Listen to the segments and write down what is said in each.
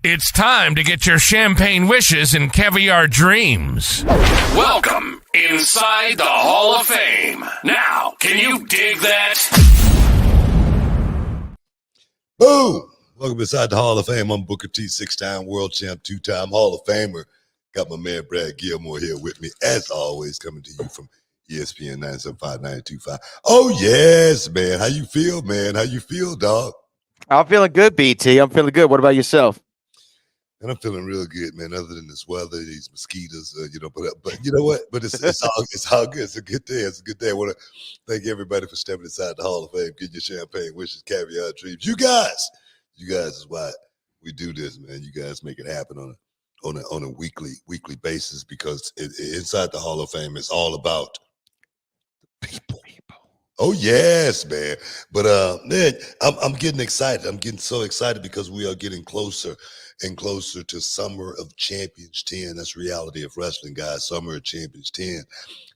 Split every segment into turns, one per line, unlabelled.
It's time to get your champagne wishes and caviar dreams. Welcome inside the Hall of Fame. Now, can you dig that?
Boom! Welcome inside the Hall of Fame. I'm Booker T, 6-time world champ, 2-time Hall of Famer. Got my man Brad Gilmore here with me, as always, coming to you from ESPN 975-925. Oh, yes, man. How you feel, man? How you feel, dog?
I'm feeling good, BT. I'm feeling good. What about yourself?
And I'm feeling real good, man, other than this weather, these mosquitoes, but you know what? But it's all good. It's a good day. It's a good day. I want to thank everybody for stepping inside the Hall of Fame, getting your champagne wishes, caviar dreams. You guys is why we do this, man. You guys make it happen on a weekly basis, because inside the Hall of Fame is all about people. Oh yes, man. But man, I'm getting excited. I'm getting so excited because we are getting closer and closer to Summer of Champions 10. That's reality of wrestling, guys. Summer of Champions 10.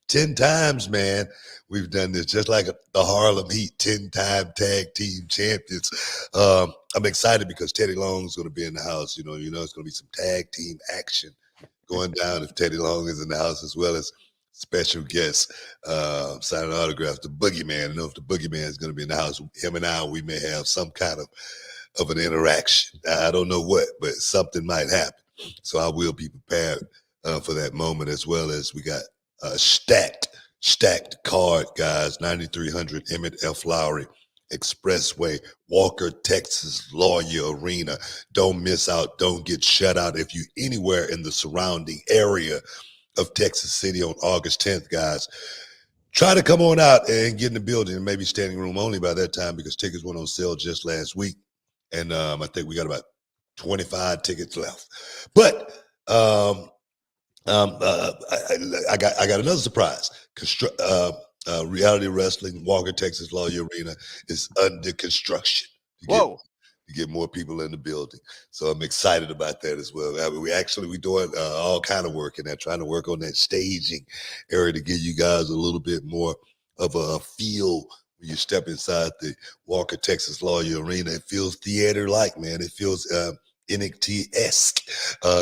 10 times, man. We've done this, just like the Harlem Heat, 10-time tag team champions. I'm excited because Teddy Long's going to be in the house. You know, it's going to be some tag team action going down if Teddy Long is in the house, as well as special guests signing autographs. The Boogeyman. I know if the Boogeyman is going to be in the house, him and I, we may have some kind of an interaction. I don't know what, but something might happen. So I will be prepared for that moment, as well as we got a stacked card, guys. 9300 Emmett F. Lowry Expressway, Walker, Texas, Lawyer Arena. Don't miss out. Don't get shut out if you anywhere in the surrounding area of Texas City on August 10th, guys. Try to come on out and get in the building, and maybe standing room only by that time, because tickets went on sale just last week. And I think we got about 25 tickets left. But I got another surprise. Reality Wrestling, Walker, Texas, Lawyer Arena is under construction. To get more people in the building. So I'm excited about that as well. I mean, we doing all kind of work in that, trying to work on that staging area to give you guys a little bit more of a feel. When you step inside the Walker, Texas Lawyer Arena, it feels theater-like, man. It feels NXT-esque.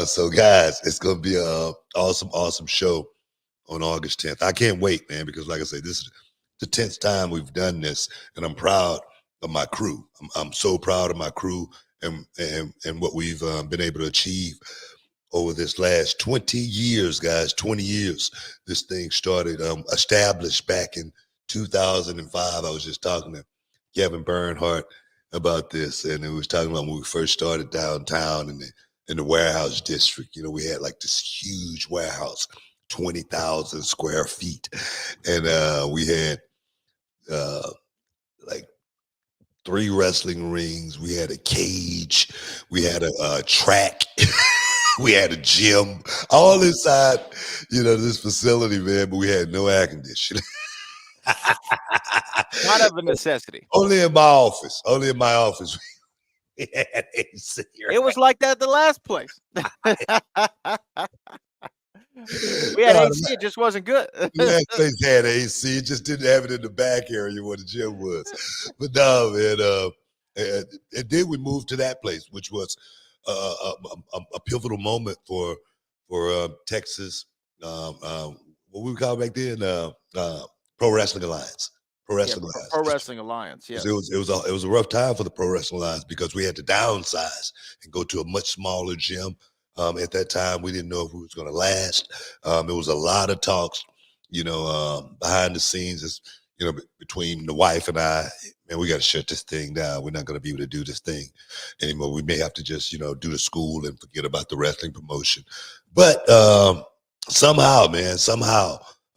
So, guys, it's going to be an awesome show on August 10th. I can't wait, man, because, like I said, this is the 10th time we've done this, and I'm proud of my crew. I'm so proud of my crew and what we've been able to achieve over this last 20 years, guys. 20 years. This thing started, established back in 2005. I was just talking to Kevin Bernhardt about this, and it was talking about when we first started downtown in the warehouse district. You know, we had like this huge warehouse, 20,000 square feet, and we had like 3 wrestling rings. We had a cage. We had a track. We had a gym, all inside, this facility, man. But we had no air conditioning.
Not of a necessity.
Only in my office. We had AC.
It was like that at the last place. We had AC, it just wasn't good.
That place had AC, it just didn't have it in the back area where the gym was. But no, man, and then we moved to that place, which was a pivotal moment for Texas. What we call back then, Pro Wrestling Alliance. Pro
Yeah,
Wrestling Alliance.
Pro Wrestling Alliance. Yeah.
'Cause it was a rough time for the Pro Wrestling Alliance because we had to downsize and go to a much smaller gym. At that time, we didn't know if we was going to last. It was a lot of talks, behind the scenes. Between the wife and I, man, we got to shut this thing down. We're not going to be able to do this thing anymore. We may have to just, do the school and forget about the wrestling promotion. But somehow,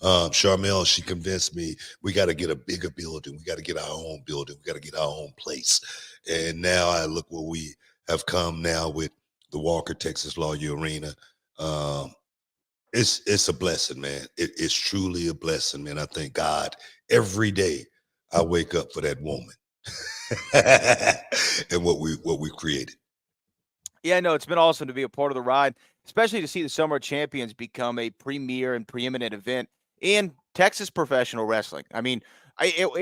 Charmel, she convinced me we got to get a bigger building. We got to get our own building. We got to get our own place. And now I look where we have come now with the Walker Texas Lawyer Arena. It's a blessing, man. It's truly a blessing, man. I thank God every day I wake up for that woman and what we created.
Yeah, no, it's been awesome to be a part of the ride, especially to see the Summer of Champions become a premier and preeminent event in Texas professional wrestling. I mean,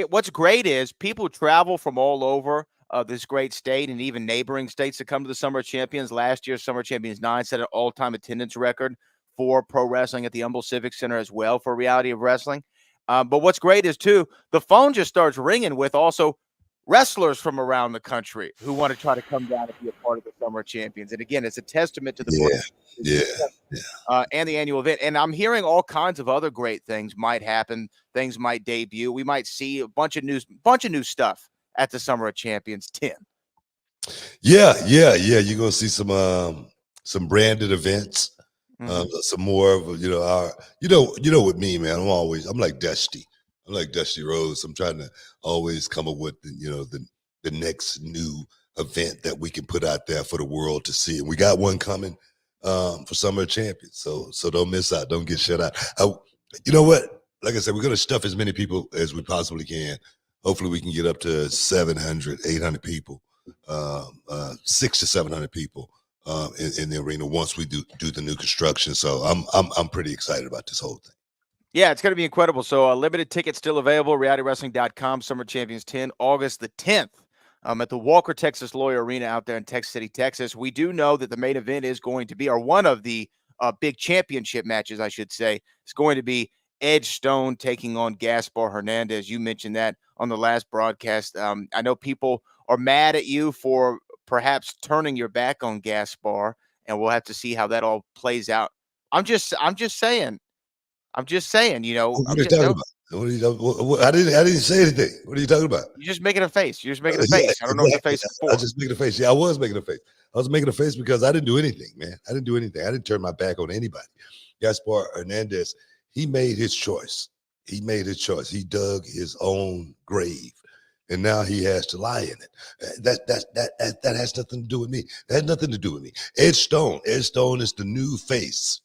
what's great is people travel from all over this great state and even neighboring states to come to the Summer of Champions. Last year, Summer of Champions 9 set an all-time attendance record for pro wrestling at the Humble Civic Center as well for Reality of Wrestling. But what's great is, too, the phone just starts ringing with also wrestlers from around the country who want to try to come down and be a part of the Summer Champions. And again, it's a testament to the and the annual event. And I'm hearing all kinds of other great things might happen. Things might debut. We might see a bunch of new stuff at the Summer of Champions 10.
Yeah. You're gonna see some branded events. Some more of with me, man. I'm like Dusty. I'm like Dusty Rhodes. I'm trying to always come up with the next new event that we can put out there for the world to see. And we got one coming for Summer of Champions. So don't miss out. Don't get shut out. You know what? Like I said, we're gonna stuff as many people as we possibly can. Hopefully we can get up to 700, 800 people, 600 to 700 people in the arena once we do the new construction. So I'm pretty excited about this whole thing.
Yeah, it's going to be incredible. So limited tickets still available, realitywrestling.com, Summer Champions 10, August the 10th at the Walker Texas Lawyer Arena out there in Texas City, Texas. We do know that the main event is going to be, or one of the big championship matches, I should say, is going to be Edge Stone taking on Gaspar Hernandez. You mentioned that on the last broadcast. I know people are mad at you for perhaps turning your back on Gaspar, and we'll have to see how that all plays out. I'm just saying.
What are you talking about? I didn't say anything. What are you talking about?
You're just making a face. You're just making a face. I don't know what the face is for.
I was just making a face. Yeah, I was making a face. I was making a face because I didn't do anything, man. I didn't do anything. I didn't turn my back on anybody. Gaspar Hernandez, he made his choice. He dug his own grave, and now he has to lie in it. That has nothing to do with me. That has nothing to do with me. Edge Stone is the new face.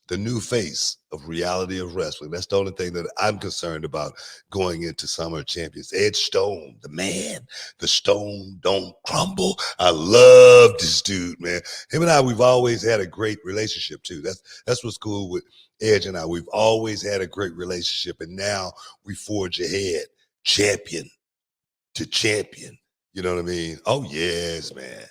The new face of Reality of Wrestling. That's the only thing that I'm concerned about going into Summer of Champions. Edge Stone, the man, the stone don't crumble. I love this dude, man. Him and I, we've always had a great relationship too. That's what's cool with Edge and I. We've always had a great relationship, and now we forge ahead, champion to champion. You know what I mean? Oh yes, man.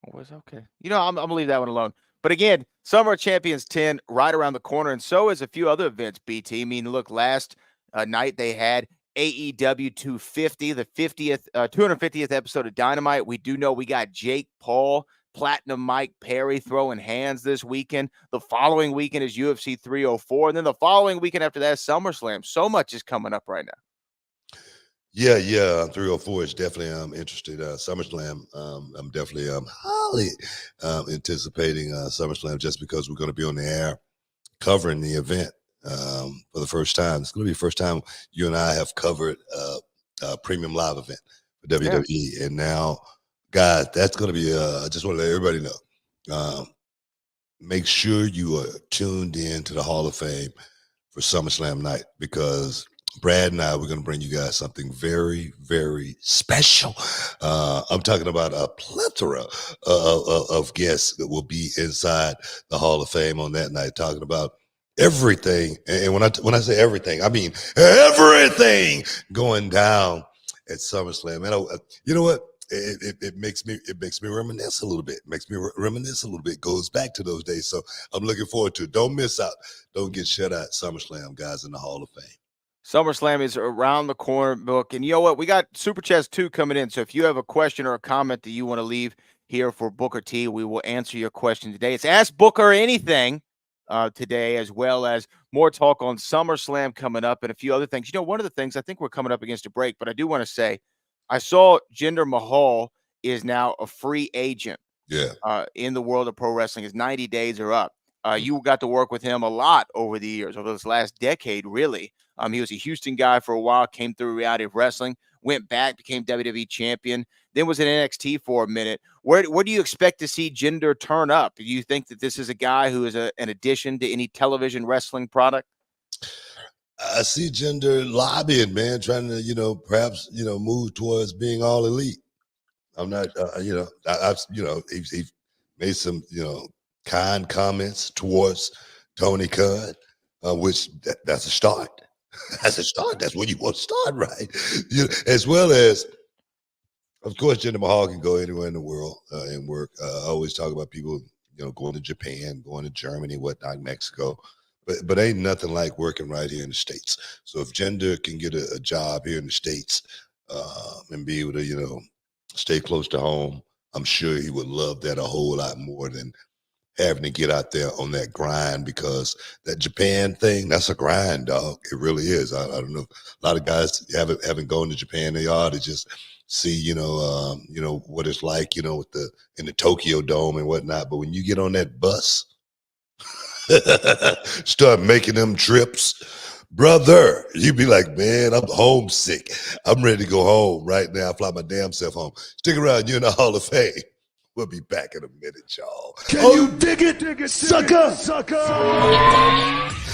Oh, it's okay. I'm gonna leave that one alone. But again, Summer Champions 10 right around the corner, and so is a few other events, BT. I mean, look, last night they had AEW 250, the 250th episode of Dynamite. We do know we got Jake Paul, Platinum Mike Perry throwing hands this weekend. The following weekend is UFC 304, and then the following weekend after that is SummerSlam. So much is coming up right now.
Yeah. 304 is definitely interested. SummerSlam, I'm definitely highly anticipating SummerSlam just because we're going to be on the air covering the event for the first time. It's going to be the first time you and I have covered a premium live event for WWE. Yeah. And now, guys, that's going to be, I just want to let everybody know, make sure you are tuned in to the Hall of Fame for SummerSlam night, because Brad and I, we're going to bring you guys something very, very special. I'm talking about a plethora of guests that will be inside the Hall of Fame on that night, talking about everything. And when I say everything, I mean everything going down at SummerSlam. And you know what? It makes me reminisce a little bit. Goes back to those days. So I'm looking forward to it. Don't miss out. Don't get shut out. SummerSlam, guys, in the Hall of Fame.
SummerSlam is around the corner, Book. And you know what? We got Super Chats 2 coming in. So if you have a question or a comment that you want to leave here for Booker T, we will answer your question today. It's Ask Booker Anything today, as well as more talk on SummerSlam coming up and a few other things. You know, one of the things, I think we're coming up against a break, but I do want to say I saw Jinder Mahal is now a free agent
Yeah.
in the world of pro wrestling. His 90 days are up. You got to work with him a lot over the years, over this last decade, really. He was a Houston guy for a while, came through Reality of Wrestling, went back, became WWE champion, then was in NXT for a minute. Where do you expect to see Jinder turn up? Do you think that this is a guy who is an addition to any television wrestling product?
I see Jinder lobbying, man, trying to, perhaps, move towards being all elite. I'm not, he's made some, kind comments towards Tony Khan, which that's a start. That's a start. That's where you want to start, right? As well as, of course, Jinder Mahal can go anywhere in the world and work. I always talk about people, going to Japan, going to Germany, whatnot, Mexico. But ain't nothing like working right here in the States. So if Jinder can get a job here in the States and be able to, stay close to home, I'm sure he would love that a whole lot more than having to get out there on that grind, because that Japan thing, that's a grind, dog. It really is. I don't know. A lot of guys haven't gone to Japan. They ought to just see, what it's like, in the Tokyo Dome and whatnot. But when you get on that bus, start making them trips, brother, you be like, man, I'm homesick. I'm ready to go home right now. Fly my damn self home. Stick around. You're in the Hall of Fame. We'll be back in a minute, y'all.
Can you dig it, sucker?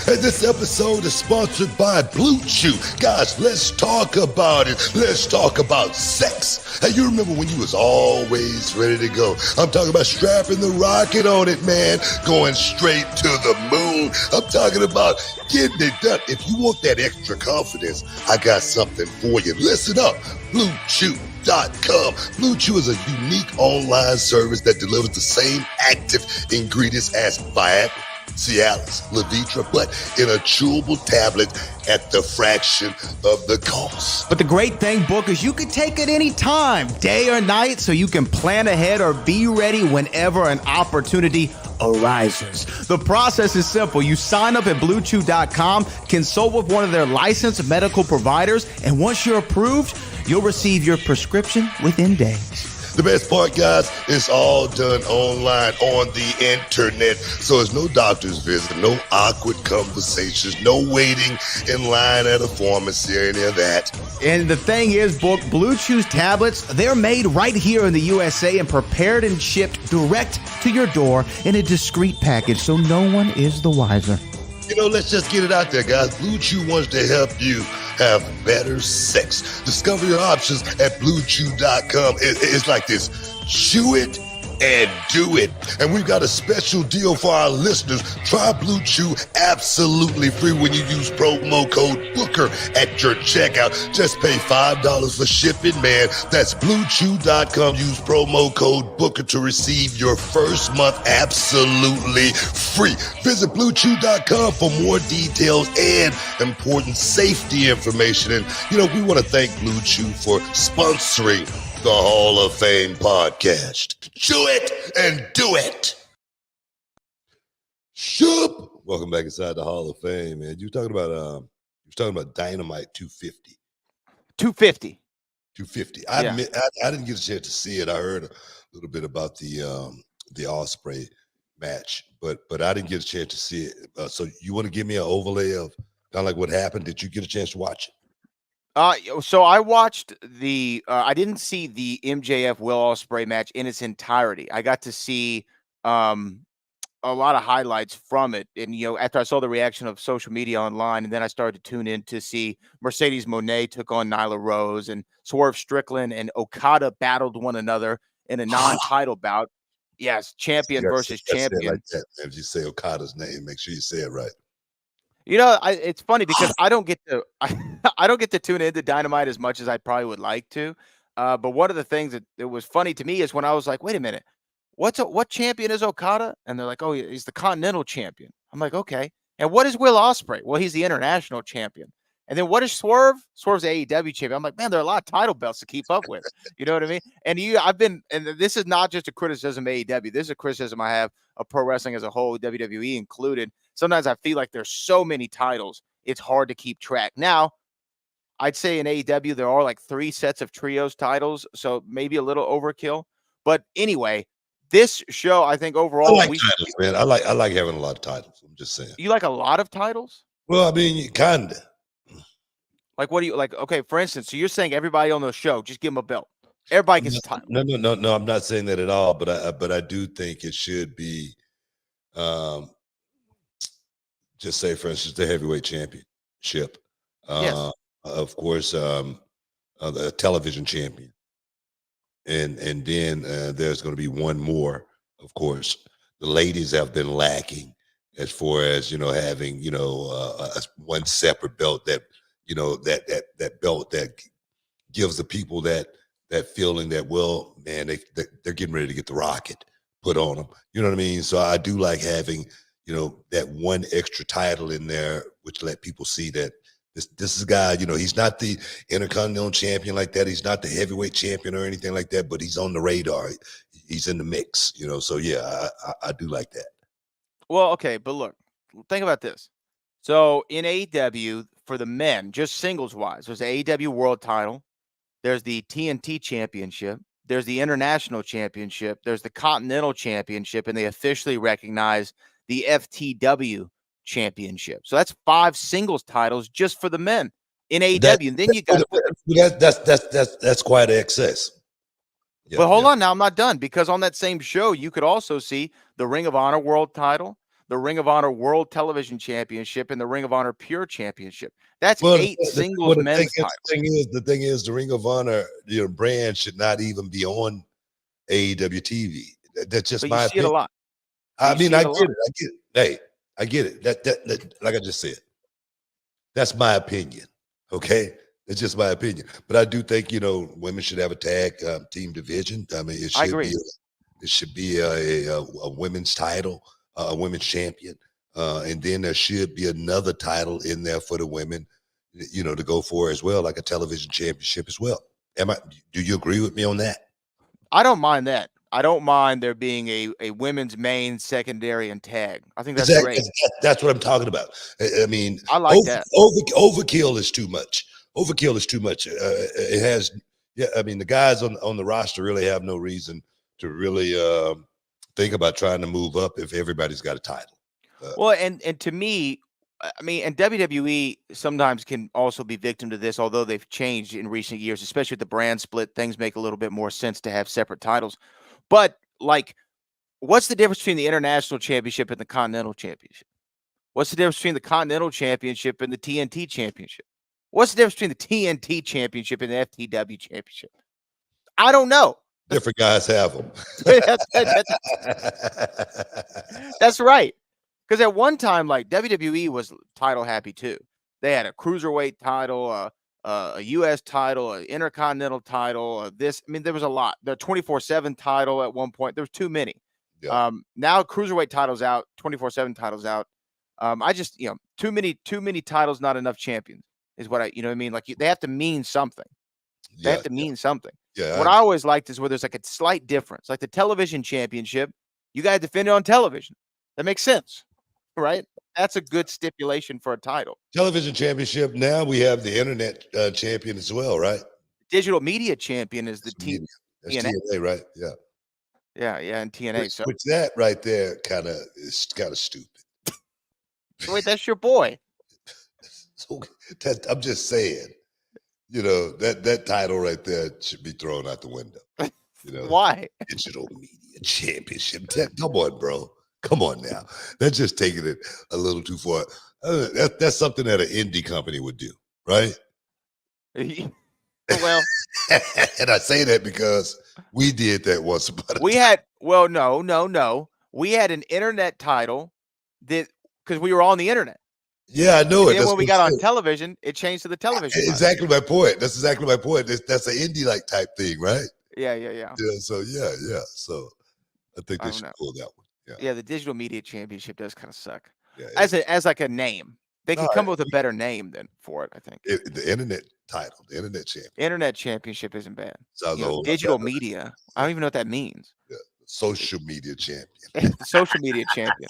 And this episode is sponsored by Blue Chew. Guys, let's talk about it. Let's talk about sex. Hey, you remember when you was always ready to go? I'm talking about strapping the rocket on it, man. Going straight to the moon. I'm talking about getting it done. If you want that extra confidence, I got something for you. Listen up. BlueChew.com. Blue Chew is a unique online service that delivers the same active ingredients as Viagra, Cialis, Levitra, but in a chewable tablet at the fraction of the cost.
But the great thing, Book, is you can take it any time, day or night, so you can plan ahead or be ready whenever an opportunity arises. The process is simple. You sign up at BlueChew.com, consult with one of their licensed medical providers, and once you're approved, you'll receive your prescription within days.
The best part, guys, it's all done online on the internet. So there's no doctor's visit, no awkward conversations, no waiting in line at a pharmacy or any of that.
And the thing is, Book, Blue Chew's tablets, they're made right here in the USA and prepared and shipped direct to your door in a discreet package, so no one is the wiser.
Let's just get it out there, guys. Blue Chew wants to help you have better sex. Discover your options at BlueChew.com. It's like this. Chew it and do it. And we've got a special deal for our listeners. Try Blue Chew absolutely free when you use promo code Booker at your checkout. Just pay $5 for shipping, man. That's BlueChew.com. Use promo code Booker to receive your first month absolutely free. Visit BlueChew.com for more details and important safety information. And, we want to thank Blue Chew for sponsoring the Hall of Fame podcast. Chew it and do it. Shoop. Welcome back inside the Hall of Fame, man. You talking about Dynamite 250.
250.
250. I didn't get a chance to see it. I heard a little bit about the Ospreay match, but I didn't get a chance to see it. So you want to give me an overlay of kind of like what happened? Did you get a chance to watch it?
So I watched I didn't see the MJF Will Ospreay match in its entirety. I got to see a lot of highlights from it. And, after I saw the reaction of social media online, and then I started to tune in to see Mercedes Moné took on Nyla Rose, and Swerve Strickland and Okada battled one another in a non-title bout. Yes, champion versus champion.
Like that. If you say Okada's name, make sure you say it right.
It's funny because I don't get to tune into Dynamite as much as I probably would like to. But one of the things that was funny to me is when I was like, wait a minute, what champion is Okada? And they're like, oh, he's the Continental champion. I'm like, okay. And what is Will Ospreay? Well, he's the international champion. And then what is Swerve? Swerve's AEW champion. I'm like, man, there are a lot of title belts to keep up with. You know what I mean? And and this is not just a criticism of AEW. This is a criticism I have of pro wrestling as a whole, WWE included. Sometimes I feel like there's so many titles, it's hard to keep track. Now, I'd say in AEW, there are like 3 sets of trios titles, so maybe a little overkill. But anyway, this show, I think overall,
I like titles, man. I like having a lot of titles. I'm just saying.
You like a lot of titles?
Well, I mean, kinda.
Like, what do you like? Okay, for instance, so you're saying everybody on the show, just give them a belt. Everybody gets a title.
No. I'm not saying that at all. But I do think it should be, just say, for instance, the heavyweight championship.
Yes.
Of course, the television champion, and then there's going to be one more. Of course, the ladies have been lacking as far as having one separate belt that that belt that gives the people that feeling that, well, man, they're getting ready to get the rocket put on them. You know what I mean? So I do like having that one extra title in there, which let people see that this is a guy, he's not the Intercontinental champion like that. He's not the heavyweight champion or anything like that, but he's on the radar. He's in the mix, So yeah, I do like that.
Well, okay, but look, think about this. So in AEW for the men, just singles wise, there's the AEW World Title, there's the TNT Championship, there's the International Championship, there's the Continental Championship, and they officially recognize the FTW Championship. So that's 5 singles titles just for the men in AEW. And then you got
that's quite an excess.
Yeah, but hold on, now I'm not done, because on that same show you could also see the Ring of Honor World Title, the Ring of Honor World Television Championship, and the Ring of Honor Pure Championship. That's 8 singles men's titles.
The thing is, the Ring of Honor brand should not even be on AEW TV. That's just my opinion. See it a lot. I get it. Hey, I get it. That like I just said, that's my opinion. Okay, it's just my opinion. But I do think women should have a tag team division. I mean, it should be a women's title, a women's champion, and then there should be another title in there for the women, to go for as well, like a television championship as well. Do you agree with me on that?
I don't mind that. I don't mind there being a women's main, secondary, and tag. I think that's great.
That's what I'm talking about. I mean,
I like that.
Overkill is too much. Overkill is too much. It has, I mean, the guys on the roster really have no reason to really think about trying to move up if everybody's got a title.
Well, and to me, I mean, and WWE sometimes can also be victim to this, although they've changed in recent years, especially with the brand split. Things make a little bit more sense to have separate titles. But, like, what's the difference between the International Championship and the Continental Championship? What's the difference between the Continental Championship and the TNT Championship? What's the difference between the TNT Championship and the FTW Championship? I don't know.
Different guys have them.
That's right. Because at one time, like, WWE was title happy too. They had a cruiserweight title, a U.S. title, an intercontinental title, there was a lot. The 24/7 title at one point, there was too many. Yeah. Now cruiserweight titles out, 24/7 titles out. I just, too many titles, not enough champions is what I mean? Like, they have to mean something. They have to mean something. Yeah. What I always liked is where there's like a slight difference, like the television championship. You got to defend it on television. That makes sense, right? That's a good stipulation for a title.
Television championship. Now we have the internet champion as well, right?
Digital media champion is the TNA.
That's TNA, right? Yeah.
Yeah, and TNA.
Which that right there is kind of stupid.
Wait, that's your boy.
So I'm just saying, that title right there should be thrown out the window.
Why?
Digital media championship. Come on, bro. Come on now. That's just taking it a little too far. That's something that an indie company would do, right?
Well,
and I say that because we did that once upon a time.
No. We had an internet title because we were on the internet.
Yeah, I know it.
And then when we got on television, it changed to the television.
Exactly my point. That's exactly my point. That's an indie-like type thing, right?
Yeah.
So So I think they should pull that one.
Yeah, the digital media championship does kind of suck.
Yeah,
as like a name. They
No,
could come up with a better name than for it, I think.
the internet title, the internet champion.
Internet championship isn't bad.
Sounds a whole lot
Digital
better.
media. I don't even know what that means.
Yeah, social media champion.
The social media champion.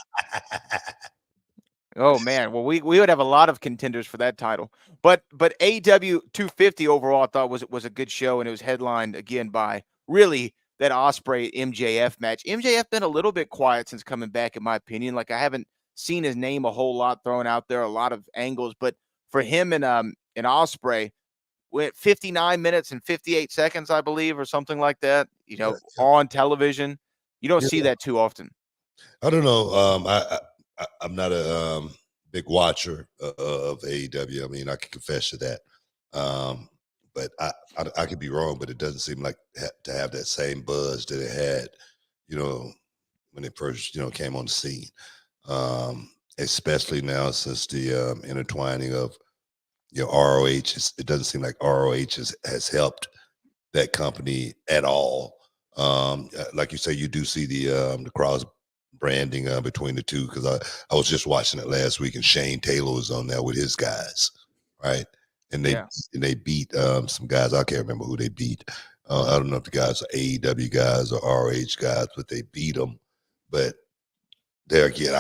Oh man, well we would have a lot of contenders for that title. But AEW 250 overall I thought was a good show, and it was headlined again by really that Ospreay MJF match. MJF been a little bit quiet since coming back, in my opinion. Like I haven't seen his name a whole lot thrown out there, a lot of angles, but for him and Ospreay went 59 minutes and 58 seconds, I believe, or something like that,
Yeah.
on television. You don't see that too often.
I don't know. I'm not a big watcher of AEW. I mean, I can confess to that. But I could be wrong, but it doesn't seem like to have that same buzz that it had, when it first, came on the scene. Especially now since the intertwining of, ROH. It doesn't seem like ROH has helped that company at all. Like you say, you do see the cross branding between the two, because I was just watching it last week, and Shane Taylor was on there with his guys, right? And they beat some guys. I can't remember who they beat. I don't know if the guys are AEW guys or ROH guys, but they beat them. But there again,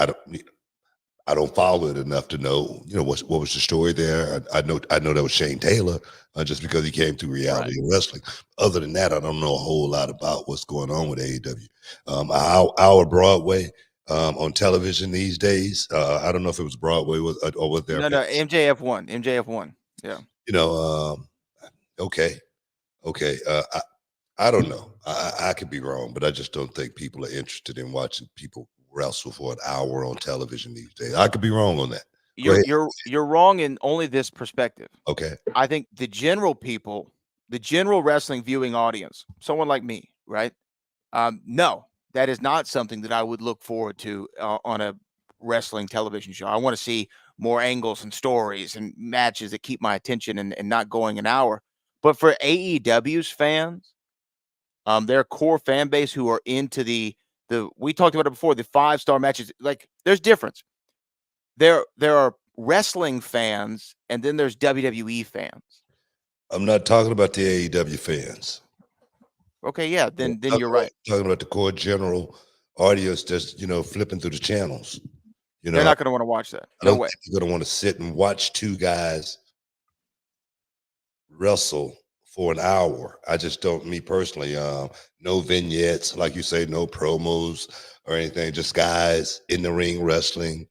I don't follow it enough to know, what was the story there. I know that was Shane Taylor, just because he came through reality wrestling. Other than that, I don't know a whole lot about what's going on with AEW. Our Broadway on television these days. I don't know if it was Broadway or was there.
No, MJF won. MJF won. Yeah.
Okay. I don't know. I could be wrong, but I just don't think people are interested in watching people wrestle for an hour on television these days. I could be wrong on that.
You're wrong in only this perspective.
Okay.
I think the general people, the general wrestling viewing audience, someone like me, right? No, that is not something that I would look forward to on a wrestling television show. I want to see more angles and stories and matches that keep my attention and not going an hour. But for AEW's fans, their core fan base who are into we talked about it before, the 5-star matches, like there's difference. There are wrestling fans, and then there's WWE fans.
I'm not talking about the AEW fans.
Okay, yeah, then you're right.
Talking about the core general audience that's, flipping through the channels.
They're not going to want to watch that. No way.
You're going to want to sit and watch two guys wrestle for an hour. I just don't, me personally, no vignettes, like you say, no promos or anything, just guys in the ring wrestling,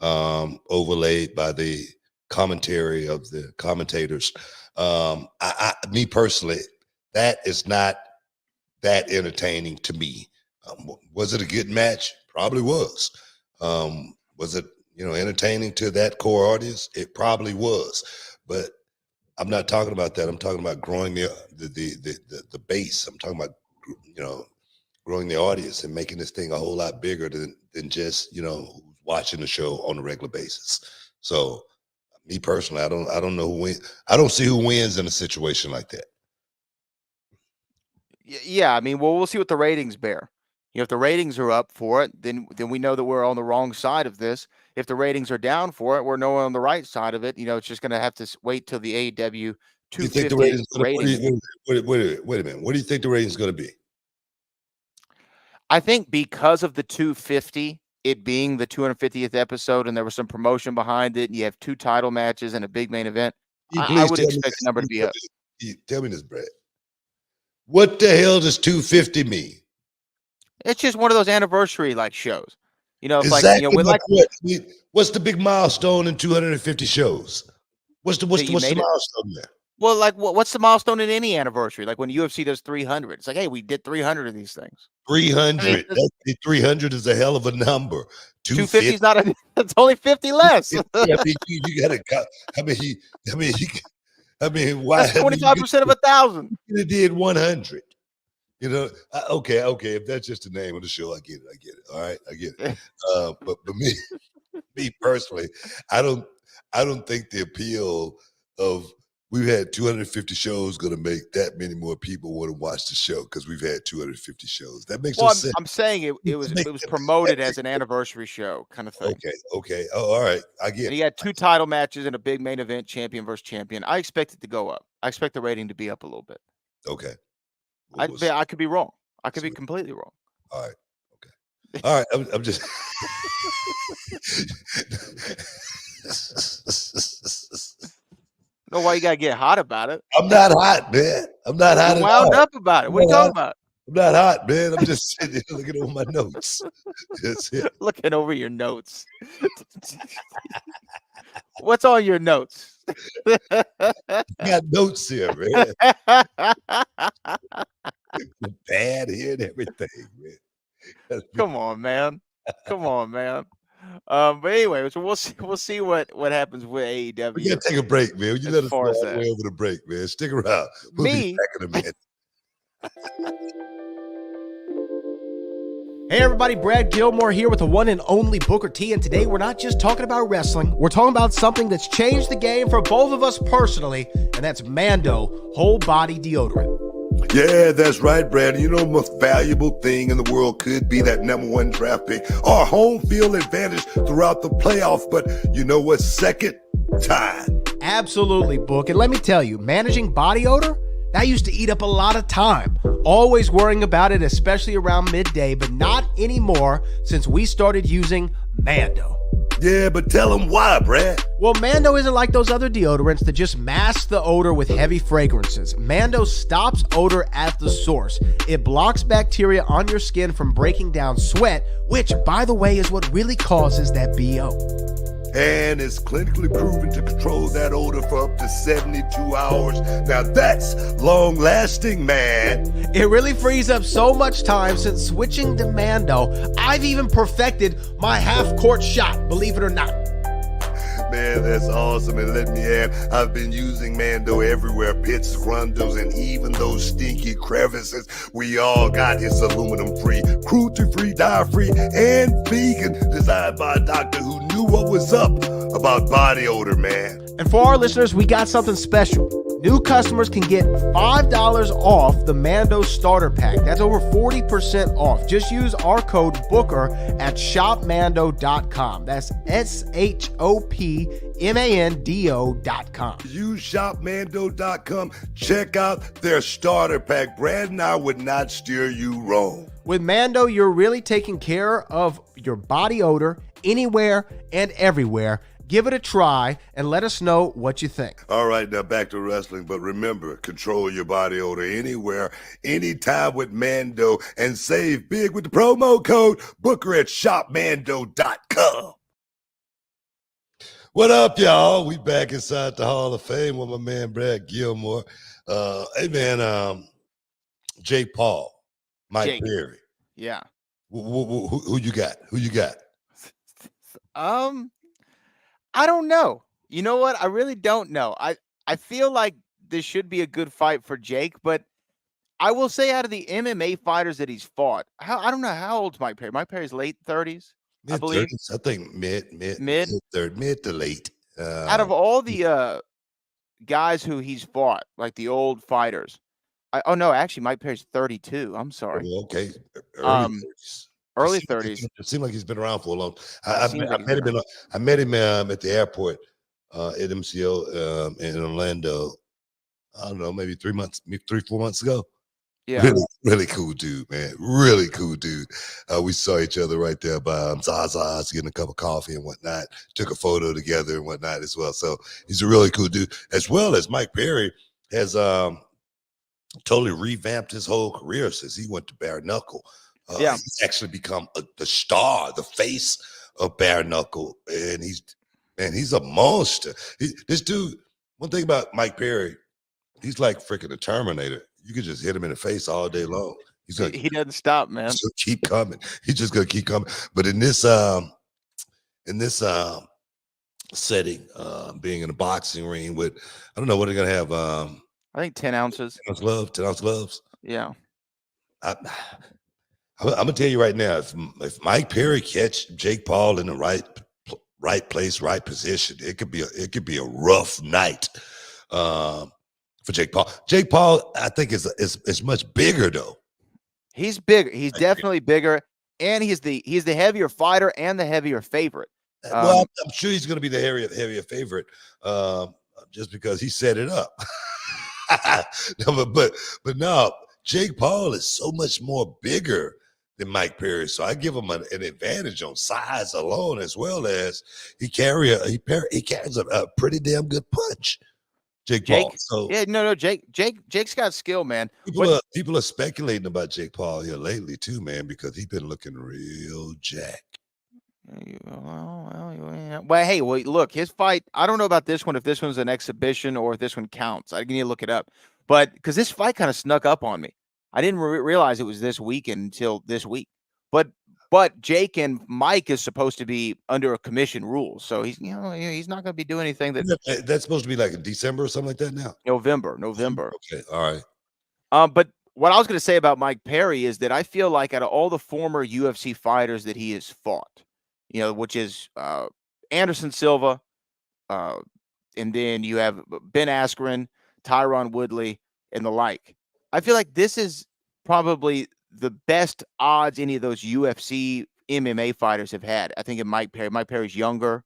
overlaid by the commentary of the commentators. Me personally, that is not that entertaining to me. Was it a good match? Probably was. Was it, entertaining to that core audience? It probably was. But I'm not talking about that. I'm talking about growing the base. I'm talking about, growing the audience and making this thing a whole lot bigger than just, watching the show on a regular basis. So me personally, I don't know who wins. I don't see who wins in a situation like that.
Yeah, I mean, well, we'll see what the ratings bear. If the ratings are up for it, then we know that we're on the wrong side of this. If the ratings are down for it, we're no on the right side of it. It's just going to have to wait till the AEW 250 rating.
Wait a minute. What do you think the rating is going to be?
I think because of the 250, it being the 250th episode, and there was some promotion behind it, and you have 2 title matches and a big main event, I would expect the number to be up.
Tell me this, Brad. What the hell does 250 mean?
It's just one of those anniversary shows. It's
exactly what's the big milestone in 250 shows? What's the milestone there?
Well, what's the milestone in any anniversary? Like when UFC does 300, it's like, hey, we did 300 of these things.
300. 300 is a hell of a number.
250 is not. It's only 50 less.
You got to. I mean, why?
That's 25% of 1,000.
You did 100. Okay. If that's just the name of the show, I get it. All right, I get it. But me personally, I don't think the appeal of we've had 250 shows going to make that many more people want to watch the show because we've had 250 shows. That makes no
Well,
sense.
I'm saying it was promoted as an anniversary show kind of thing.
Okay. Oh, all right. I get
And
it.
he had 2 title matches and a big main event, champion versus champion. I expect it to go up. I expect the rating to be up a little bit.
Okay. Well,
I could be wrong. I could be
see.
completely wrong.
All right. Okay. All right. I'm just.
No, why you gotta get hot about it?
I'm not hot, man. I'm not hot.
You're
at all.
wound up about it. What are you talking about?
I'm not hot, man. I'm just sitting here looking over my notes. That's it.
Looking over your notes. What's on your notes?
I got notes here, man. Bad here and everything, man.
Come on, man. Come on, man. But anyway, so we'll see what happens with AEW.
We gotta take a break, man. You let us go
far as
all the
that.
way over the break, man. Stick around. We'll be back in a minute.
Hey everybody, Brad Gilmore here with the one and only Booker T, and today we're not just talking about wrestling, we're talking about something that's changed the game for both of us personally, and that's Mando Whole Body Deodorant.
Yeah, that's right, Brad. You know, the most valuable thing in the world could be that #1 draft pick or home field advantage throughout the playoffs. But you know what? Second time.
Absolutely, Book. And let me tell you, managing body odor, that used to eat up a lot of time. Always worrying about it, especially around midday, but not anymore since we started using Mando.
Yeah, but tell them why, Brad.
Well, Mando isn't like those other deodorants that just mask the odor with heavy fragrances. Mando stops odor at the source. It blocks bacteria on your skin from breaking down sweat, which, by the way, is what really causes that BO.
And it's clinically proven to control that odor for up to 72 hours. Now that's long lasting, man.
It really frees up so much time since switching to Mando. I've even perfected my half-court shot, believe it or not.
Man, that's awesome. And let me add, I've been using Mando everywhere. Pits, grundles, and even those stinky crevices. We all got his aluminum-free, cruelty-free, dye-free, and vegan. Designed by a doctor who knew what was up about body odor, man.
And for our listeners, we got something special. New customers can get $5 off the Mando starter pack. That's over 40% off. Just use our code BOOKER at shopmando.com. That's shopmando.com.
Use shopmando.com. Check out their starter pack. Brad and I would not steer you wrong.
With Mando, you're really taking care of your body odor anywhere and everywhere. Give it a try and let us know what you think.
All right, now back to wrestling. But remember, control your body odor anywhere, anytime with Mando, and save big with the promo code Booker at shopmando.com. What up, y'all? We back inside the Hall of Fame with my man Brad Gilmore. Hey, man, Jake Paul, Mike Perry.
Yeah.
Who you got? Who you got?
I don't know. You know what? I really don't know. I feel like this should be a good fight for Jake, but I will say out of the MMA fighters that he's fought, I don't know how old's Mike Perry. Mike Perry's late 30s, I believe.
I think mid to late.
Out of all the guys who he's fought, like the old fighters, actually Mike Perry's 32. I'm sorry.
Okay.
Early 30s.
It seemed like he's been around for a long time. I met him at the airport at MCO in Orlando. I don't know, maybe 4 months ago.
Yeah.
Really cool dude, man. Really cool dude. We saw each other right there by Zaza's, getting a cup of coffee and whatnot. Took a photo together and whatnot as well. So he's a really cool dude. As well as Mike Perry has totally revamped his whole career since he went to bare knuckle. He's actually become the star, the face of bare knuckle, and he's a monster. This dude. One thing about Mike Perry, he's like freaking the Terminator. You could just hit him in the face all day long.
He doesn't stop, man.
He's gonna keep coming. He's just gonna keep coming. But in this setting, being in a boxing ring with, I don't know what they're gonna have.
I think 10 ounces.
10 ounce gloves.
Yeah.
I'm gonna tell you right now, if Mike Perry catch Jake Paul in the right place, right position, it could be a rough night. for Jake Paul. Jake Paul, I think is much bigger though.
He's bigger. He's definitely bigger, and he's the heavier fighter and the heavier favorite.
Well, I'm sure he's going to be the heavier favorite, just because he set it up. No, but no, Jake Paul is so much more bigger than Mike Perry, so I give him an advantage on size alone, as well as he carries a pretty damn good punch. Jake Paul. So
yeah, no, Jake's got skill, man.
People are speculating about Jake Paul here lately too, man, because he's been looking real jacked.
Well, hey, look, his fight. I don't know about this one, if this one's an exhibition or if this one counts. I need to look it up. But because this fight kind of snuck up on me, I didn't realize it was this weekend until this week. But Jake and Mike is supposed to be under a commission rule, so he's he's not going to be doing anything
that's supposed to be like in December or something like that now.
November.
Okay, all right.
But what I was going to say about Mike Perry is that I feel like out of all the former UFC fighters that he has fought, which is Anderson Silva, and then you have Ben Askren, Tyron Woodley, and the like. I feel like this is probably the best odds any of those UFC MMA fighters have had. I think in Mike Perry. Mike Perry's younger.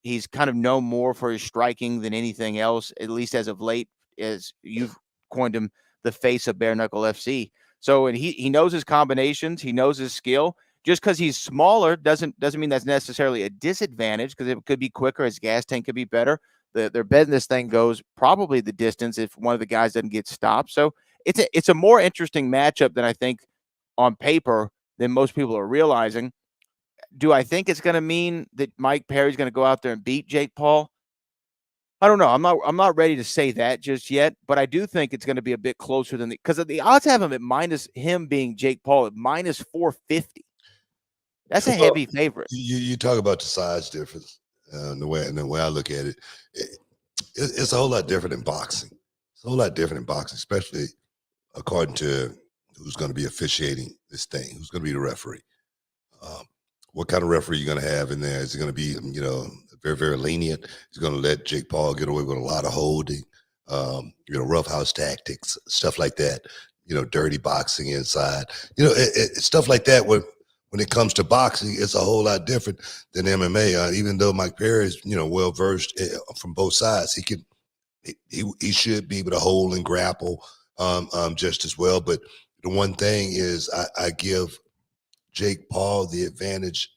He's kind of known more for his striking than anything else, at least as of late, as you've coined him the face of bare knuckle FC. So, and he knows his combinations. He knows his skill. Just because he's smaller doesn't mean that's necessarily a disadvantage, because it could be quicker. His gas tank could be better. Their business thing goes probably the distance if one of the guys doesn't get stopped. So it's a more interesting matchup than I think on paper than most people are realizing. Do I think it's going to mean that Mike Perry's going to go out there and beat Jake Paul? I don't know. I'm not ready to say that just yet, but I do think it's going to be a bit closer than because the odds have him at minus him being Jake Paul at minus 450. That's a heavy favorite.
You talk about the size difference, the way I look at it, it's a whole lot different in boxing. It's a whole lot different in boxing, especially according to who's going to be officiating this thing, who's going to be the referee. What kind of referee you're going to have in there? Is it going to be, very, very lenient? He's going to let Jake Paul get away with a lot of holding, roughhouse tactics, stuff like that, dirty boxing inside, stuff like that. When it comes to boxing, it's a whole lot different than MMA. Even though Mike Perry is, well versed from both sides, he should be able to hold and grapple just as well. But the one thing is, I give Jake Paul the advantage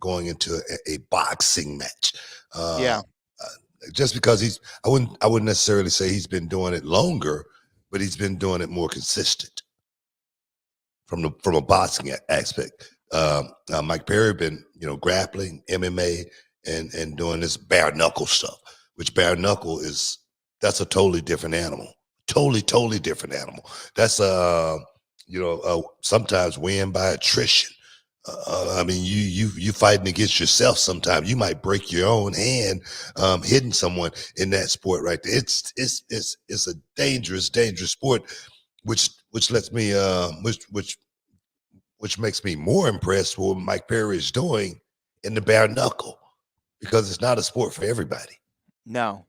going into a boxing match. Just because I wouldn't necessarily say he's been doing it longer, but he's been doing it more consistent from a boxing aspect. Mike Perry been, grappling, MMA, and doing this bare knuckle stuff, which bare knuckle that's a totally different animal. Totally different animal. That's sometimes win by attrition. You fighting against yourself sometimes. You might break your own hand hitting someone in that sport right there. It's a dangerous sport, which lets me which makes me more impressed with what Mike Perry is doing in the bare knuckle, because it's not a sport for everybody.
No,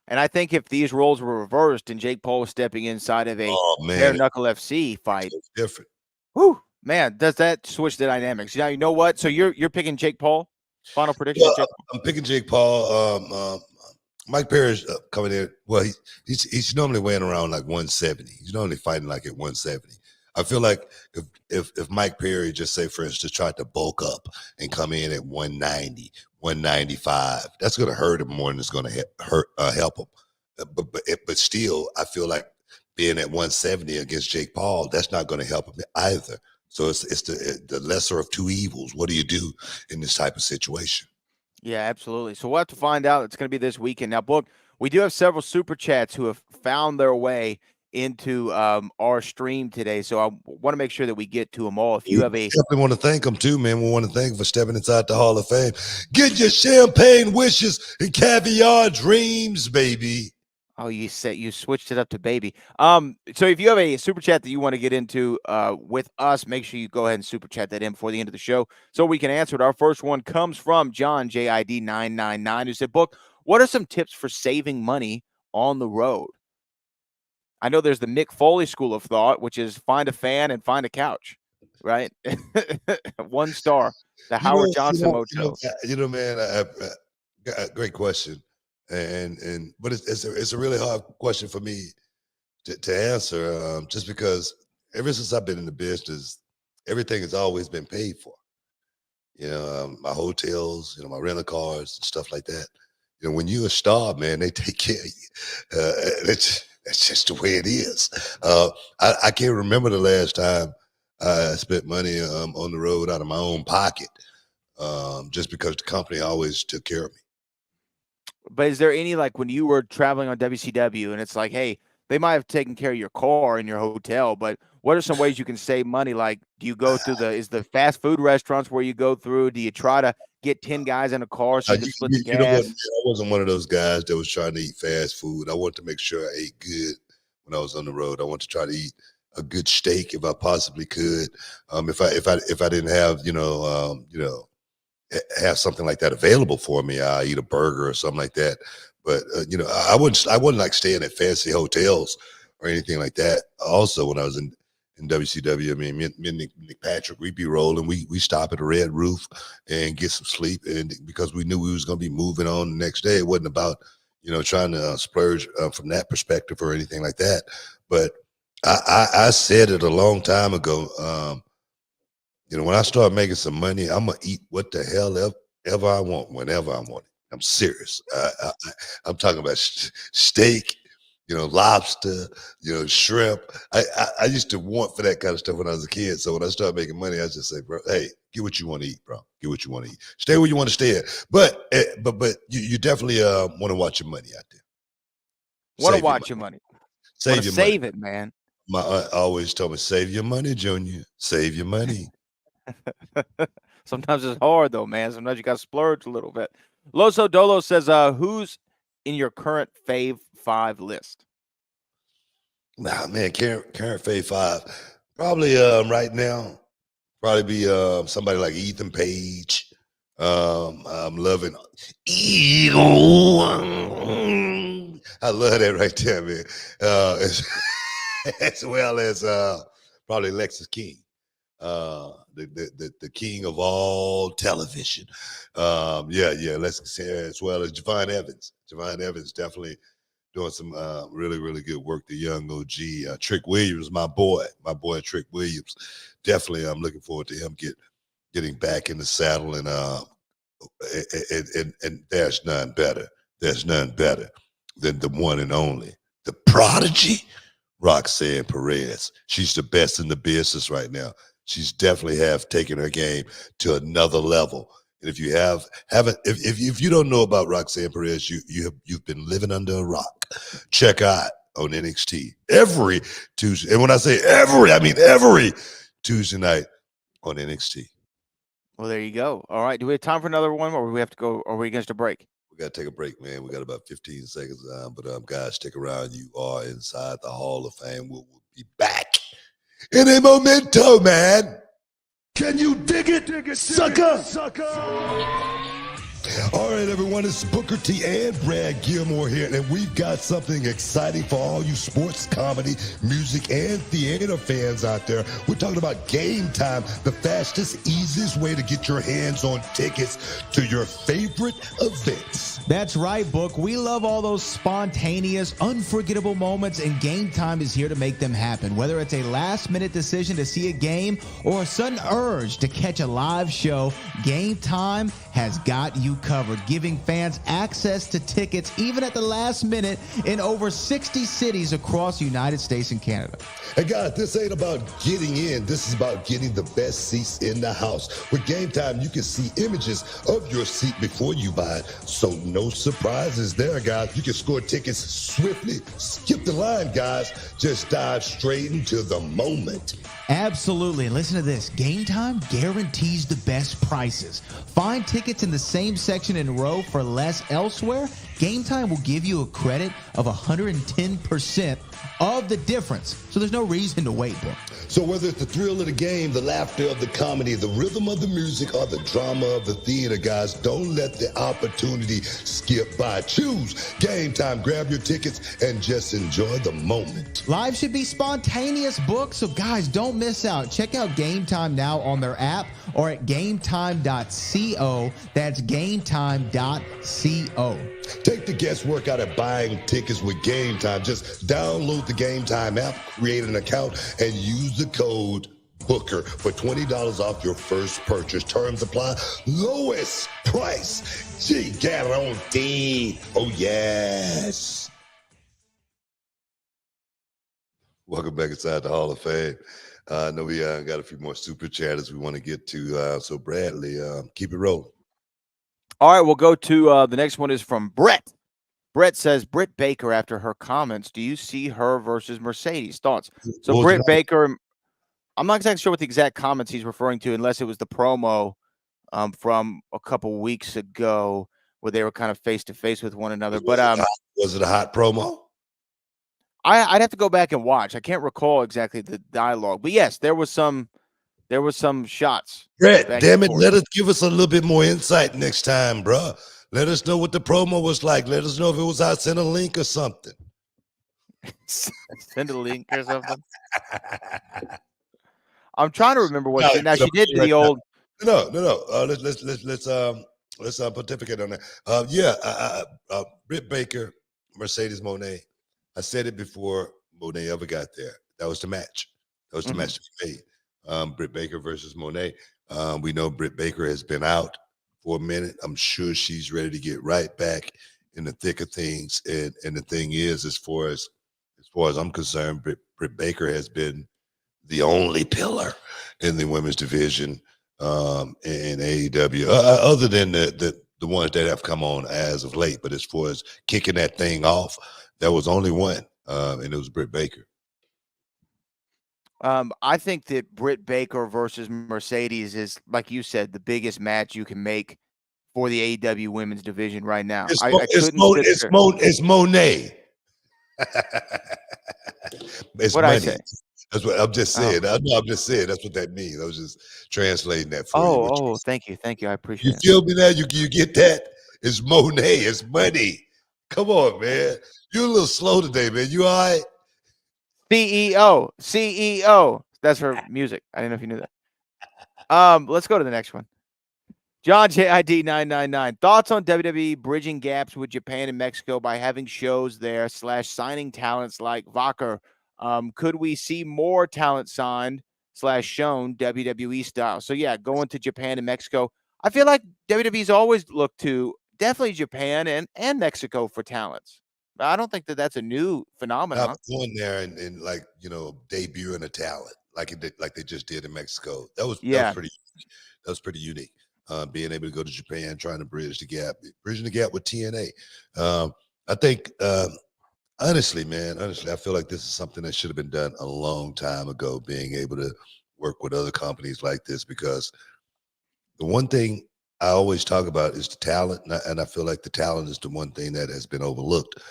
and I think if these roles were reversed and Jake Paul was stepping inside of a bare knuckle FC fight,
it's different.
Whew, man, does that switch the dynamics? Now, you know what? So you're picking Jake Paul? Final prediction?
Well, I'm picking Jake Paul. Mike Perry's coming in. Well, he's normally weighing around like 170. He's normally fighting like at 170. I feel like if Mike Perry, just say for instance, tried to bulk up and come in at 190, 195, that's going to hurt him more than it's going to help him. But still, I feel like being at 170 against Jake Paul, that's not going to help him either. So it's the lesser of two evils. What do you do in this type of situation?
Yeah, absolutely. So we'll have to find out. It's going to be this weekend. Now, Book, we do have several super chats who have found their way into our stream today, so I want to make sure that we get to them all. If you have a,
definitely want to thank them too, man. We want to thank them for stepping inside the Hall of Fame. Get your champagne wishes and caviar dreams, baby.
Oh, you switched it up to baby. So if you have a super chat that you want to get into with us, make sure you go ahead and super chat that in before the end of the show so we can answer it. Our first one comes from John JID 999, who said, "Book, what are some tips for saving money on the road. I know there's the Mick Foley school of thought, which is find a fan and find a couch, right? 1 star, the Howard Johnson Motel.
Man, great question, but it's a really hard question for me to answer, just because ever since I've been in the business, everything has always been paid for. My hotels, my rental cars, and stuff like that. When you're a star, man, they take care of you. That's just the way it is. I can't remember the last time I spent money on the road out of my own pocket, just because the company always took care of me.
But is there any, like, when you were traveling on WCW and it's like, hey, they might have taken care of your car and your hotel, but what are some ways you can save money? Like, do you go through is the fast food restaurants where you go through? Do you try to get 10 guys in a car so you can split the gas?
Know what, man, I wasn't one of those guys that was trying to eat fast food. I wanted to make sure I ate good when I was on the road. I wanted to try to eat a good steak if I possibly could. If I didn't have, have something like that available for me, I eat a burger or something like that. But I wouldn't like staying at fancy hotels or anything like that. Also, when I was in WCW, I mean, me and Nick Patrick, we'd be rolling. We stop at a Red Roof and get some sleep, and because we knew we was going to be moving on the next day, it wasn't about trying to splurge from that perspective or anything like that. But I said it a long time ago. When I start making some money, I'm gonna eat what the hell ever I want, whenever I want it. I'm serious. I'm talking about steak, lobster, shrimp. I used to want for that kind of stuff when I was a kid. So when I started making money, I just say, bro, hey, get what you want to eat, bro. Get what you want to eat. Stay where you want to stay at. But you definitely want to watch your money out there.
Want to watch your money. Save it, man.
My aunt always told me, save your money, Junior. Save your money.
Sometimes it's hard, though, man. Sometimes you got to splurge a little bit. Loso Dolo says, who's in your current Fave 5 list?
Nah, man, current Fave 5. Probably right now, be somebody like Ethan Page. I'm loving I love that right there, man. As well as probably Lexus King, the king of all television. Let's say, as well as Javon Evans. Javon Evans definitely doing some really, really good work. The young OG, Trick Williams, my boy Trick Williams. Definitely, I'm looking forward to him getting back in the saddle, and there's none better. There's none better than the one and only, the prodigy, Roxanne Perez. She's the best in the business right now. She's definitely taken her game to another level. And if you haven't, if you don't know about Roxanne Perez, you've been living under a rock. Check out on NXT every Tuesday. And when I say every, I mean every Tuesday night on NXT.
Well, there you go. All right. Do we have time for another one, or do we have to go? Or are we against a break?
We got to take a break, man. We got about 15 seconds. But guys, stick around. You are inside the Hall of Fame. We'll be back in a momento, man. Can you dig it, sucker? All right, everyone, it's Booker T and Brad Gilmore here, and we've got something exciting for all you sports, comedy, music, and theater fans out there. We're talking about Game Time, the fastest, easiest way to get your hands on tickets to your favorite events.
That's right, Book. We love all those spontaneous, unforgettable moments, and Game Time is here to make them happen. Whether it's a last-minute decision to see a game or a sudden urge to catch a live show, Game Time has got you covered, giving fans access to tickets even at the last minute in over 60 cities across the United States and Canada.
Hey guys, this ain't about getting in. This is about getting the best seats in the house. With Game Time, you can see images of your seat before you buy it. So no surprises there, guys. You can score tickets swiftly. Skip the line, guys. Just dive straight into the moment.
Absolutely. And listen to this. Game Time guarantees the best prices. Find tickets in the same section and row for less elsewhere. Game Time will give you a credit of 110% of the difference. So there's no reason to wait, bro.
So whether it's the thrill of the game, the laughter of the comedy, the rhythm of the music, or the drama of the theater, guys, don't let the opportunity skip by. Choose Game Time. Grab your tickets and just enjoy the moment.
Live should be spontaneous books, so guys, don't miss out. Check out Game Time now on their app or at gametime.co. That's gametime.co.
Take the guesswork out of buying tickets with Game Time. Just download the Game Time app, create an account, and use the code BOOKER for $20 off your first purchase. Terms apply. Lowest price. Gee, guarantee. Oh, yes. Welcome back inside the Hall of Fame. I know we got a few more super chatters we want to get to. So, Bradley, keep it rolling.
All right, we'll go to the next one is from Brett. Brett says, Britt Baker, after her comments, do you see her versus Mercedes? Thoughts? So Britt Baker, I'm not exactly sure what the exact comments he's referring to, unless it was the promo from a couple weeks ago where they were kind of face-to-face with one another. But
was it a hot promo?
I'd have to go back and watch. I can't recall exactly the dialogue. But yes, there was some shots.
Brett, damn it, let us give us a little bit more insight next time, bro. Let us know what the promo was like. Let us know if it was I sent a link or something.
Send a link or something. I'm trying to remember what now she did the old.
No. Let's pontificate on that. Britt Baker, Mercedes Moné. I said it before Moné ever got there. That was the match. That was the match to be made. Britt Baker versus Moné. We know Britt Baker has been out for a minute. I'm sure she's ready to get right back in the thick of things. And the thing is, as far as I'm concerned, Britt Baker has been the only pillar in the women's division in AEW, other than the ones that have come on as of late. But as far as kicking that thing off, there was only one, and it was Britt Baker.
I think that Britt Baker versus Mercedes is, like you said, the biggest match you can make for the AEW women's division right now.
It's Moné. It's
what
money.
I say?
That's what I'm just saying. I'm just saying that's what that means. I was just translating that for you.
Oh, thank you. I appreciate it.
You feel me now? You get that? It's Moné. It's money. Come on, man. You're a little slow today, man. You all right?
CEO. That's her music. I didn't know if you knew that. Let's go to the next one. John JID 999. Thoughts on WWE bridging gaps with Japan and Mexico by having shows there / signing talents like Vaca. Could we see more talent signed / shown WWE style? So yeah, going to Japan and Mexico. I feel like WWE's always looked to definitely Japan and Mexico for talents. I don't think that's a new phenomenon.
Going there and like, debuting a talent like they just did in Mexico. That was pretty unique. Being able to go to Japan, trying to bridging the gap with TNA. I think, honestly, I feel like this is something that should have been done a long time ago, being able to work with other companies like this, because the one thing I always talk about is the talent, and I feel like the talent is the one thing that has been overlooked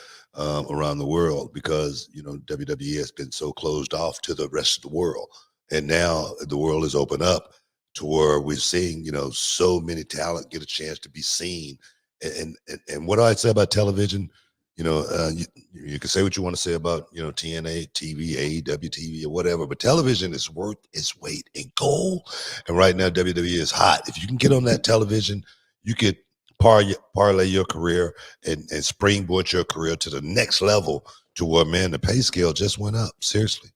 around the world, because WWE has been so closed off to the rest of the world, and now the world is open up to where we're seeing so many talent get a chance to be seen. And what do I say about television? You can say what you want to say about TNA TV, AEW TV, or whatever, but television is worth its weight in gold. And right now WWE is hot. If you can get on that television, you could parlay your career and springboard your career to the next level, to where, man, the pay scale just went up. Seriously.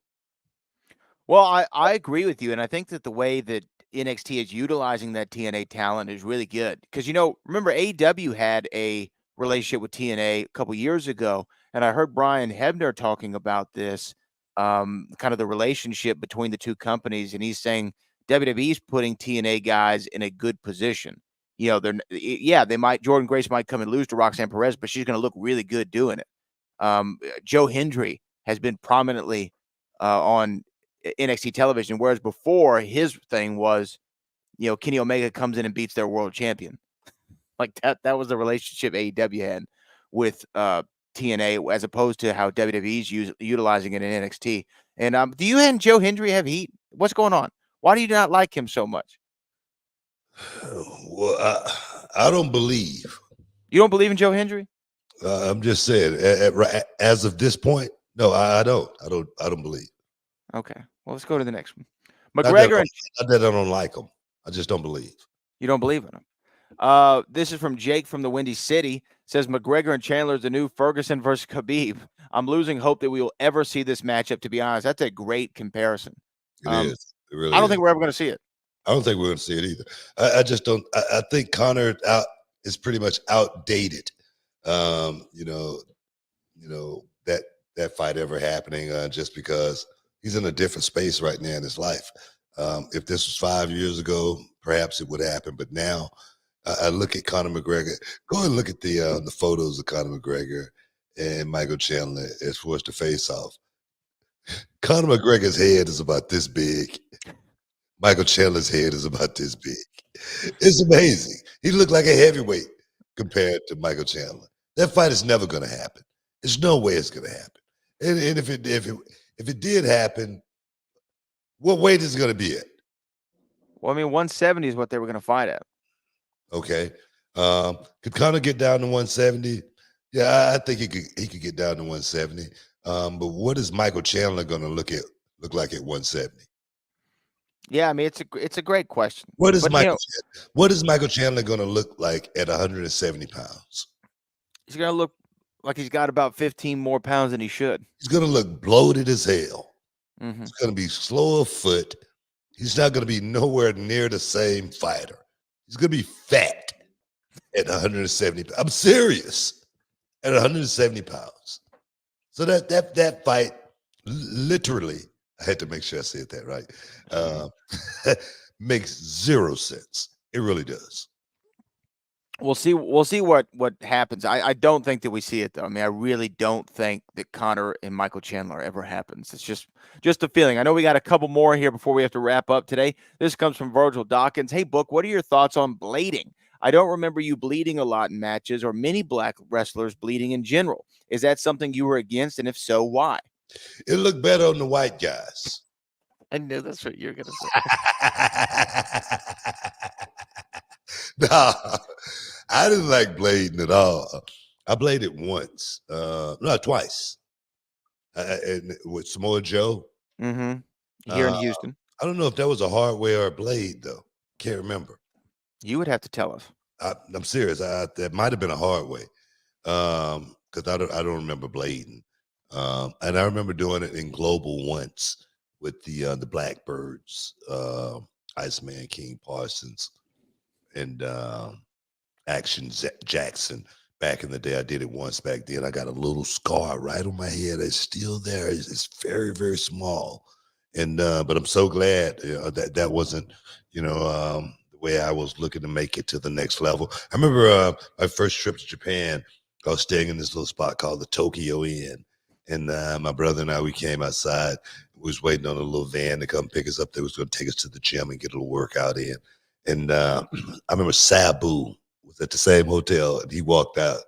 Well, I agree with you, and I think that the way that NXT is utilizing that TNA talent is really good, because remember AEW had a relationship with TNA a couple years ago, and I heard Brian Hebner talking about this, kind of the relationship between the two companies, and he's saying WWE's putting TNA guys in a good position. Jordan Grace might come and lose to Roxanne Perez, but she's going to look really good doing it. Joe Hendry has been prominently on NXT television, whereas before his thing was, Kenny Omega comes in and beats their world champion. Like that was the relationship AEW had. with TNA as opposed to how WWE's utilizing it in NXT. And do you and Joe Hendry have heat? What's going on? Why do you not like him so much?
Well, I don't believe.
You don't believe in Joe Hendry?
I'm just saying, as of this point, no, I don't. I don't believe.
Okay. Well, let's go to the next one.
Not that,
McGregor and
not that I don't like him. I just don't believe.
you don't believe in him. This is from Jake from the Windy City. Says McGregor and Chandler is the new Ferguson versus Khabib. I'm losing hope that we will ever see this matchup, to be honest. That's a great comparison.
It is. It really
I don't
is.
think we're ever going to see it.
I don't think we're going to see it either. I just don't. I think Conor is pretty much outdated. You know that fight ever happening just because he's in a different space right now in his life. If this was 5 years ago, perhaps it would happen. But now, I look at Conor McGregor. Go and look at the photos of Conor McGregor and Michael Chandler as far as the face-off. Conor McGregor's head is about this big. Michael Chandler's head is about this big. It's amazing. He looked like a heavyweight compared to Michael Chandler. That fight is never going to happen. There's no way it's going to happen. And if it did happen, what weight is it going to be at?
Well, I mean, 170 is what they were going to fight at.
Okay. Could Conor get down to 170? Yeah, I think he could get down to 170. But what is Michael Chandler going to look like at 170?
Yeah, I mean, it's a great question.
What is Michael Chandler going to look like at 170 pounds?
He's going to look like he's got about 15 more pounds than he should.
He's going to look bloated as hell.
Mm-hmm.
He's going to be slow of foot. He's not going to be nowhere near the same fighter. He's going to be fat at 170. I'm serious. At 170 pounds. So that fight literally, I had to make sure I said that right, makes zero sense. It really does.
We'll see what happens. I don't think that we see it, though. I mean, I really don't think that Conor and Michael Chandler ever happens. It's just a feeling. I know we got a couple more here before we have to wrap up today. This comes from Virgil Dawkins. Hey, Book, what are your thoughts on blading? I don't remember you bleeding a lot in matches or many black wrestlers bleeding in general. Is that something you were against? And if so, why?
It looked better on the white guys.
I knew that's what you were going to say.
No, I didn't like blading at all. I bladed once, no, twice. And with Samoa Joe.
Mm-hmm. Here in Houston.
I don't know if that was a hard way or a blade, though. Can't remember.
You would have to tell us.
I'm serious. That might have been a hard way, because I don't remember blading. And I remember doing it in Global once with the Blackbirds, Iceman King Parsons, and Action Jackson. Back in the day, I did it once back then. I got a little scar right on my head. It's still there. It's very, very small. And but I'm so glad that wasn't, the way I was looking to make it to the next level. I remember my first trip to Japan. I was staying in this little spot called the Tokyo Inn. And my brother and I, we came outside. We was waiting on a little van to come pick us up. They was going to take us to the gym and get a little workout in. And I remember Sabu was at the same hotel, and he walked out.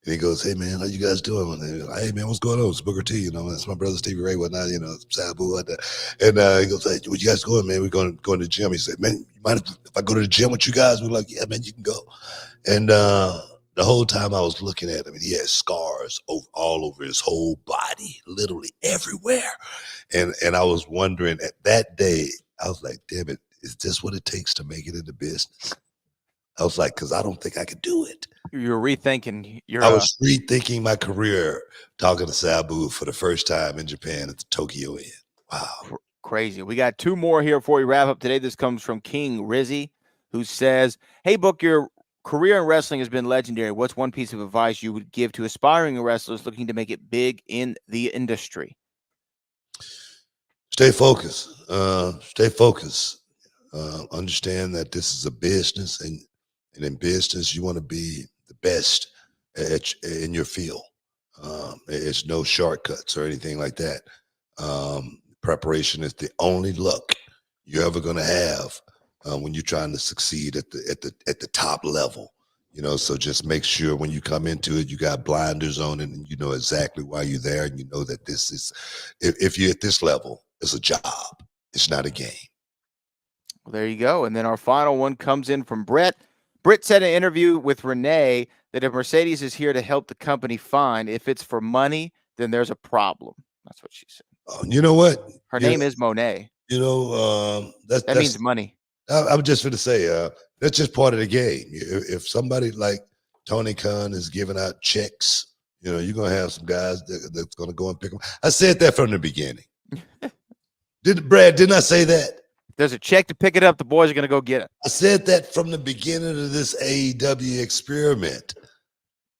And he goes, "Hey, man, how you guys doing?" And like, "Hey, man, what's going on? It's Booker T, it's my brother Stevie Ray, whatnot, Sabu." And he goes, "Hey, where you guys going, man? We're going to the gym." He said, "Man, you mind if I go to the gym with you guys?" We're like, "Yeah, man, you can go." And the whole time I was looking at him, and he had scars all over his whole body, literally everywhere. And I was wondering at that day, I was like, damn it, is this what it takes to make it in the business? I was like, because I don't think I could do it.
You're rethinking
I was rethinking my career talking to Sabu for the first time in Japan at the Tokyo Inn. Wow.
Crazy. We got two more here before we wrap up today. This comes from King Rizzy, who says, "Hey, Book, your career in wrestling has been legendary. What's one piece of advice you would give to aspiring wrestlers looking to make it big in the industry?"
Stay focused. Stay focused. Understand that this is a business, and in business, you want to be the best in your field. It's no shortcuts or anything like that. Preparation is the only luck you're ever going to have when you're trying to succeed at the top level. So just make sure when you come into it, you got blinders on and you know exactly why you're there. And you know that this is, if you're at this level, it's a job. It's not a game.
Well, there you go. And then our final one comes in from Brett. Britt said in an interview with Renee that if Mercedes is here to help the company, fine. If it's for money, then there's a problem. That's what she said.
You know what?
Her name is Monet.
That
means money.
I'm just going to say, that's just part of the game. If somebody like Tony Khan is giving out checks, you're going to have some guys that's going to go and pick them. I said that from the beginning. Didn't I say that?
There's a check to pick it up. The boys are going to go get it.
I said that from the beginning of this AEW experiment.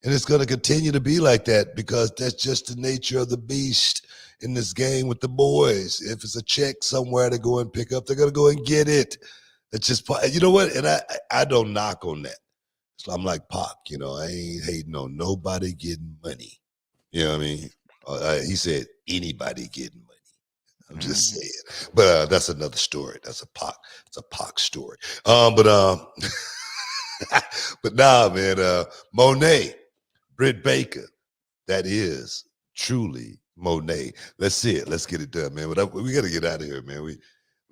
And it's going to continue to be like that because that's just the nature of the beast in this game with the boys. If it's a check somewhere to go and pick up, they're going to go and get it. It's just, you know what? And I don't knock on that. So I'm like Pac, I ain't hating on nobody getting money. You know what I mean? He said anybody getting money. I'm just saying. But that's another story. It's a Pac story. But nah, man, Monet, Britt Baker, that is truly Monet. Let's see it. Let's get it done, man. But we got to get out of here, man. We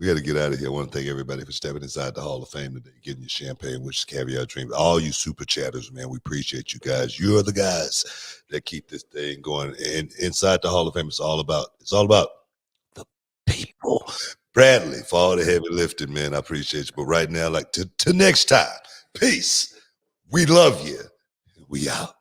got to get out of here. I want to thank everybody for stepping inside the Hall of Fame today, getting your champagne, which is caviar dreams. All you super chatters, man, we appreciate you guys. You're the guys that keep this thing going. And inside the Hall of Fame, it's all about the people. Bradley, for all the heavy lifting, man, I appreciate you. But right now, like to next time, peace. We love you. We out.